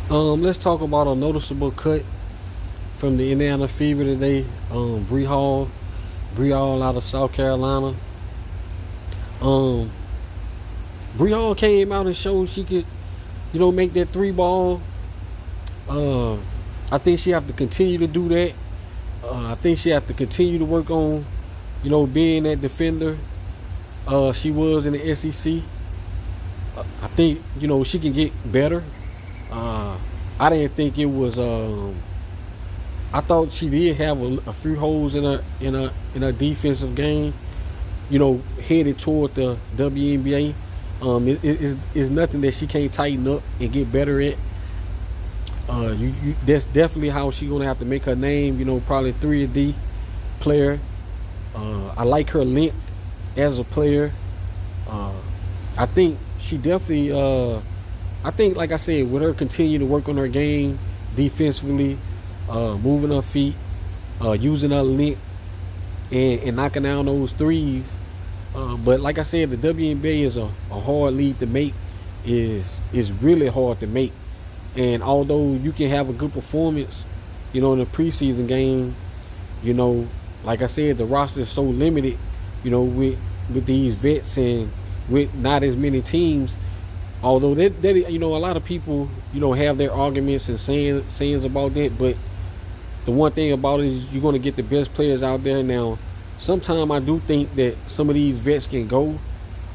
Let's talk about a noticeable cut from the Indiana Fever today. Bree Hall out of South Carolina. Um, Bree Hall came out and showed she could, make that three ball. Uh, I think she have to continue to do that. I think she have to continue to work on, being that defender. She was in the SEC. I think she can get better. Uh, I didn't think it was. I thought she did have a few holes in her defensive game. Headed toward the WNBA. It's nothing that she can't tighten up and get better at. That's definitely how she's gonna have to make her name. Probably 3D player. I like her length as a player. Uh, I think she definitely. I think, like I said, with her continue to work on her game defensively, moving her feet, using her length, and knocking down those threes. But like I said, the WNBA is a hard league to make. Is really hard to make. And although you can have a good performance, in a preseason game, like I said, the roster is so limited, with these vets and with not as many teams. Although a lot of people, have their arguments and sayings about that, but the one thing about it is you're going to get the best players out there. Now, sometimes I do think that some of these vets can go.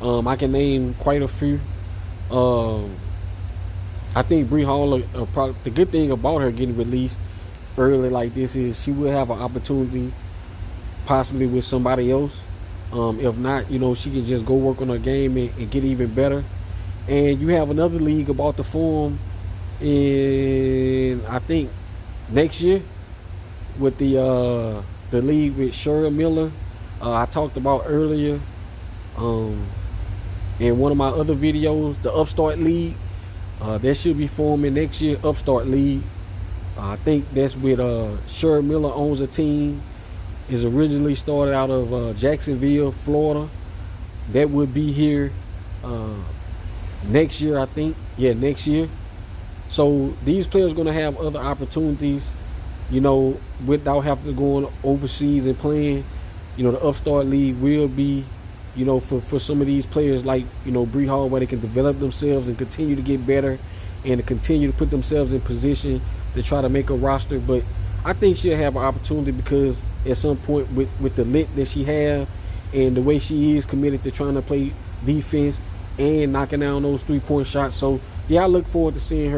I can name quite a few. I think Bree Hall, the good thing about her getting released early like this is she will have an opportunity possibly with somebody else. If not, she can just go work on her game and get even better. And you have another league about to form in, I think, next year with the league with Shura Miller. I talked about earlier in one of my other videos, the Upstart League. That should be forming next year, Upstart League. I think that's with Shura Miller owns a team. Is originally started out of Jacksonville, Florida. That would be here next year, I think. Yeah, next year. So these players are going to have other opportunities, without having to go on overseas and playing. The Upstart League will be, for some of these players like, Bree Hall, where they can develop themselves and continue to get better and to continue to put themselves in position to try to make a roster. But I think she'll have an opportunity because at some point with the lit that she have and the way she is committed to trying to play defense and knocking down those 3-point shots. So, yeah, I look forward to seeing her.